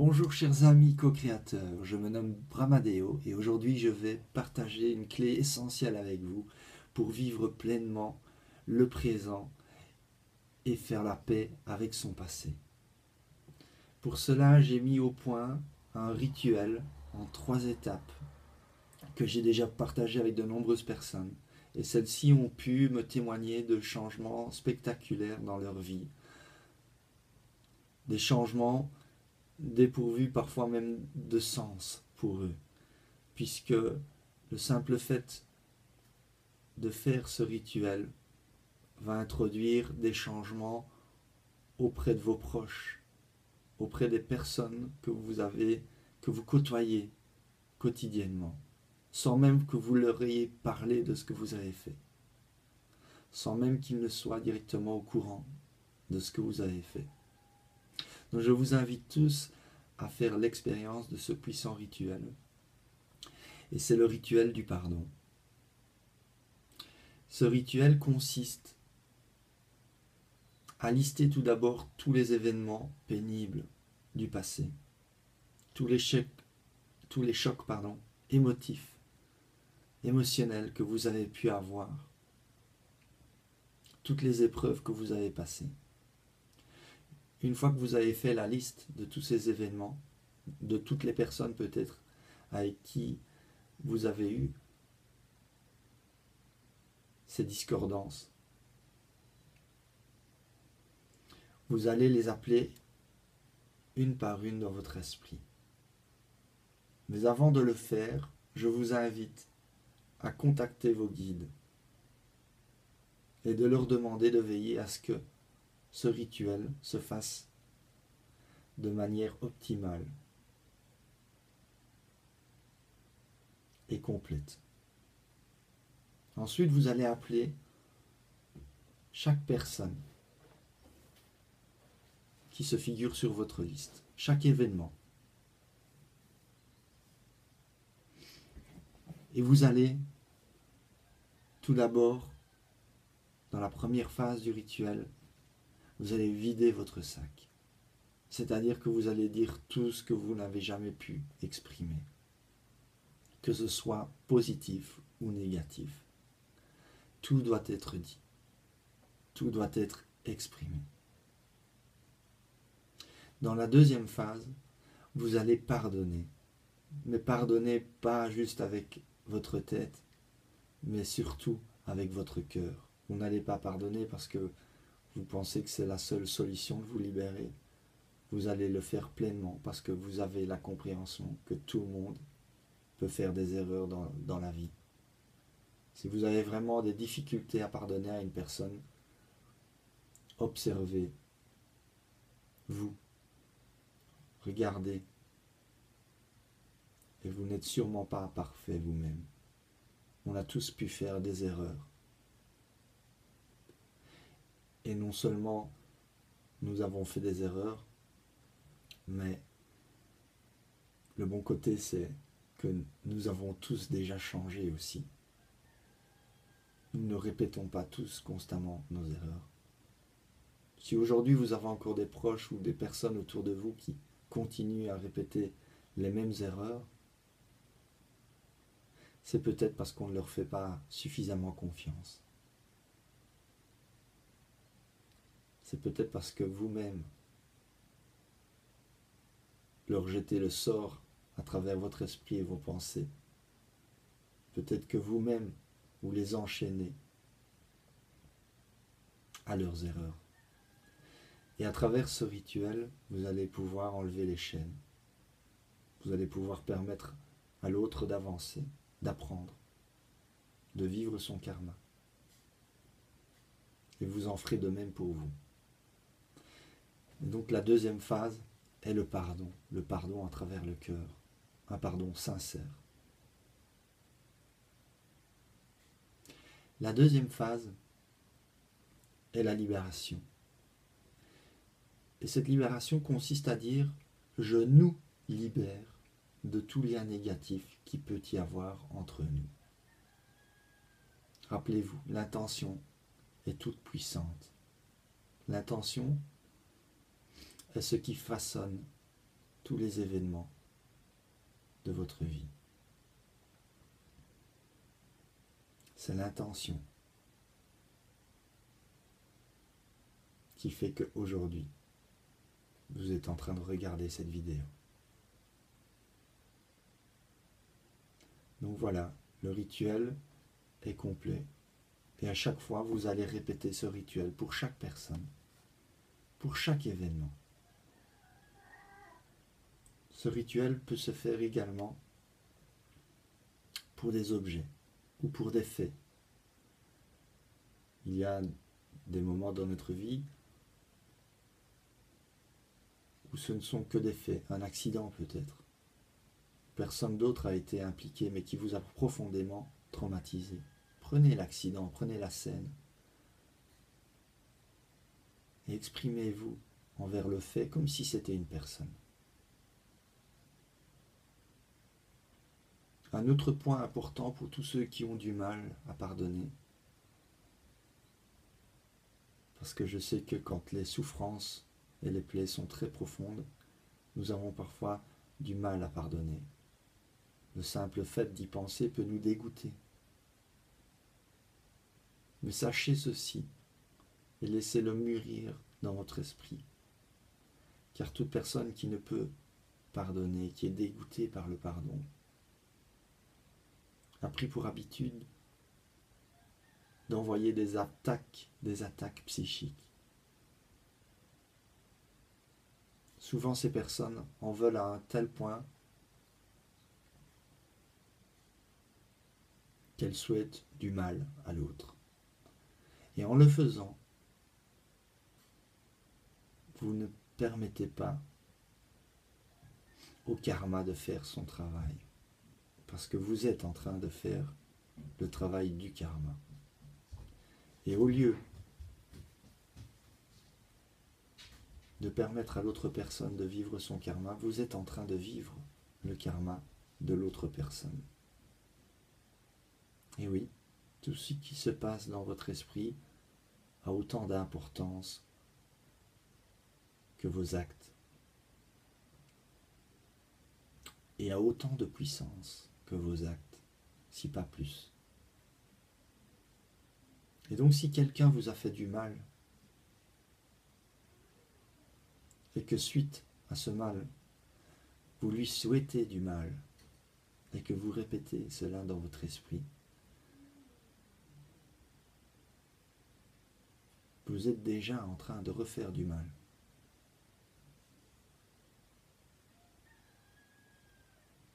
Bonjour chers amis co-créateurs, je me nomme Bramadeo et aujourd'hui je vais partager une clé essentielle avec vous pour vivre pleinement le présent et faire la paix avec son passé. Pour cela, j'ai mis au point un rituel en 3 étapes que j'ai déjà partagé avec de nombreuses personnes et celles-ci ont pu me témoigner de changements spectaculaires dans leur vie, des changements dépourvus parfois même de sens pour eux, puisque le simple fait de faire ce rituel va introduire des changements auprès de vos proches, auprès des personnes que vous côtoyez quotidiennement, sans même que vous leur ayez parlé de ce que vous avez fait, sans même qu'ils ne soient directement au courant de ce que vous avez fait. Donc je vous invite tous à faire l'expérience de ce puissant rituel. Et c'est le rituel du pardon. Ce rituel consiste à lister tout d'abord tous les événements pénibles du passé, tous les chocs émotifs, émotionnels que vous avez pu avoir, toutes les épreuves que vous avez passées. Une fois que vous avez fait la liste de tous ces événements, de toutes les personnes peut-être avec qui vous avez eu ces discordances, vous allez les appeler une par une dans votre esprit. Mais avant de le faire, je vous invite à contacter vos guides et de leur demander de veiller à ce que ce rituel se fasse de manière optimale et complète. Ensuite, vous allez appeler chaque personne qui se figure sur votre liste, chaque événement. Et vous allez tout d'abord, dans la première phase du rituel, vous allez vider votre sac. C'est-à-dire que vous allez dire tout ce que vous n'avez jamais pu exprimer, que ce soit positif ou négatif. Tout doit être dit, tout doit être exprimé. Dans la deuxième phase, vous allez pardonner. Mais pardonner pas juste avec votre tête, mais surtout avec votre cœur. Vous n'allez pas pardonner parce que vous pensez que c'est la seule solution de vous libérer. Vous allez le faire pleinement parce que vous avez la compréhension que tout le monde peut faire des erreurs dans la vie. Si vous avez vraiment des difficultés à pardonner à une personne, observez, vous, regardez, et vous n'êtes sûrement pas parfait vous-même. On a tous pu faire des erreurs. Et non seulement nous avons fait des erreurs, mais le bon côté, c'est que nous avons tous déjà changé aussi. Nous ne répétons pas tous constamment nos erreurs. Si aujourd'hui vous avez encore des proches ou des personnes autour de vous qui continuent à répéter les mêmes erreurs, c'est peut-être parce qu'on ne leur fait pas suffisamment confiance. C'est peut-être parce que vous-même leur jetez le sort à travers votre esprit et vos pensées. Peut-être que vous-même, vous les enchaînez à leurs erreurs. Et à travers ce rituel, vous allez pouvoir enlever les chaînes. Vous allez pouvoir permettre à l'autre d'avancer, d'apprendre, de vivre son karma. Et vous en ferez de même pour vous. Et donc la deuxième phase est le pardon à travers le cœur, un pardon sincère. La deuxième phase est la libération. Et cette libération consiste à dire « je nous libère de tout lien négatif qui peut y avoir entre nous ». Rappelez-vous, l'intention est toute puissante. L'intention est ce qui façonne tous les événements de votre vie. C'est l'intention qui fait qu'aujourd'hui, vous êtes en train de regarder cette vidéo. Donc voilà, le rituel est complet. Et à chaque fois, vous allez répéter ce rituel pour chaque personne, pour chaque événement. Ce rituel peut se faire également pour des objets ou pour des faits. Il y a des moments dans notre vie où ce ne sont que des faits, un accident peut-être. Personne d'autre a été impliqué, mais qui vous a profondément traumatisé. Prenez l'accident, prenez la scène et exprimez-vous envers le fait comme si c'était une personne. Un autre point important pour tous ceux qui ont du mal à pardonner, parce que je sais que quand les souffrances et les plaies sont très profondes, nous avons parfois du mal à pardonner. Le simple fait d'y penser peut nous dégoûter. Mais sachez ceci, et laissez-le mûrir dans votre esprit, car toute personne qui ne peut pardonner, qui est dégoûtée par le pardon, a pris pour habitude d'envoyer des attaques psychiques. Souvent ces personnes en veulent à un tel point qu'elles souhaitent du mal à l'autre. Et en le faisant, vous ne permettez pas au karma de faire son travail, parce que vous êtes en train de faire le travail du karma. Et au lieu de permettre à l'autre personne de vivre son karma, vous êtes en train de vivre le karma de l'autre personne. Et oui, tout ce qui se passe dans votre esprit a autant d'importance que vos actes et a autant de puissance que vos actes, si pas plus. Et donc si quelqu'un vous a fait du mal et que suite à ce mal, vous lui souhaitez du mal et que vous répétez cela dans votre esprit, vous êtes déjà en train de refaire du mal.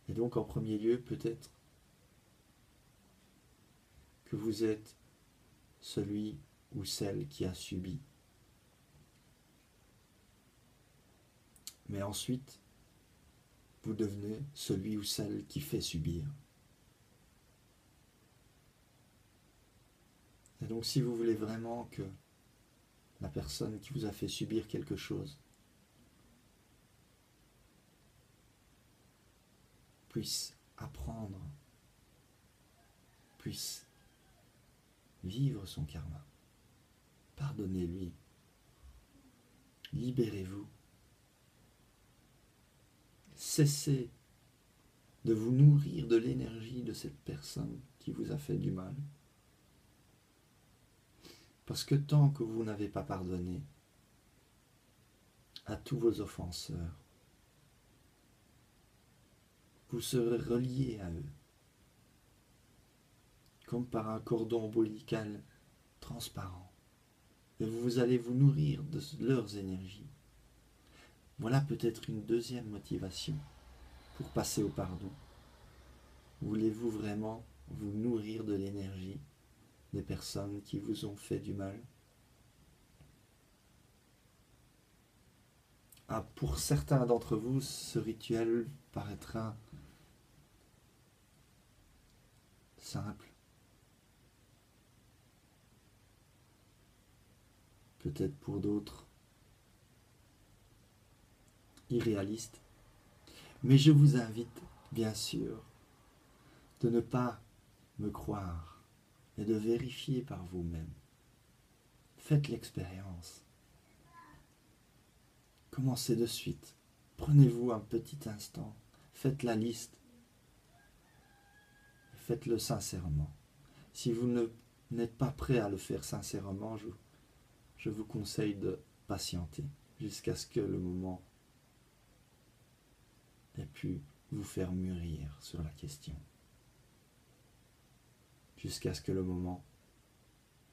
Et donc en premier lieu, peut-être que vous êtes celui ou celle qui a subi. Mais ensuite, vous devenez celui ou celle qui fait subir. Et donc si vous voulez vraiment que la personne qui vous a fait subir quelque chose puisse apprendre, puisse vivre son karma, pardonnez-lui, libérez-vous, cessez de vous nourrir de l'énergie de cette personne qui vous a fait du mal. Parce que tant que vous n'avez pas pardonné à tous vos offenseurs, vous serez relié à eux, comme par un cordon ombilical transparent, et vous allez vous nourrir de leurs énergies. Voilà peut-être une deuxième motivation pour passer au pardon. Voulez-vous vraiment vous nourrir de l'énergie des personnes qui vous ont fait du mal? Pour certains d'entre vous, ce rituel paraîtra simple. Peut-être pour d'autres irréaliste. Mais je vous invite, bien sûr, de ne pas me croire et de vérifier par vous-même. Faites l'expérience. Commencez de suite Prenez-vous un petit instant, faites la liste, faites-le sincèrement. Si vous n'êtes pas prêt à le faire sincèrement, je vous conseille de patienter jusqu'à ce que le moment ait pu vous faire mûrir sur la question. Jusqu'à ce que le moment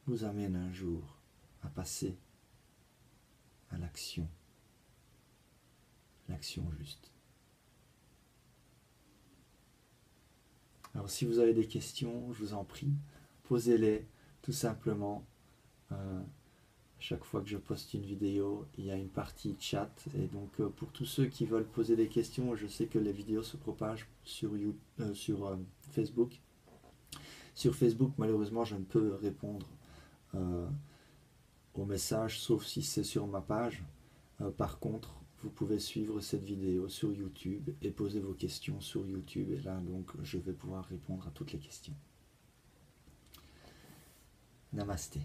vous amène un jour à passer à l'action juste. Alors si vous avez des questions, je vous en prie, posez-les tout simplement. Chaque fois que je poste une vidéo, il y a une partie chat, et donc pour tous ceux qui veulent poser des questions, je sais que les vidéos se propagent sur Facebook. Sur Facebook, malheureusement, je ne peux répondre aux messages, sauf si c'est sur ma page. Par contre, vous pouvez suivre cette vidéo sur YouTube et poser vos questions sur YouTube, et là donc je vais pouvoir répondre à toutes les questions. Namasté.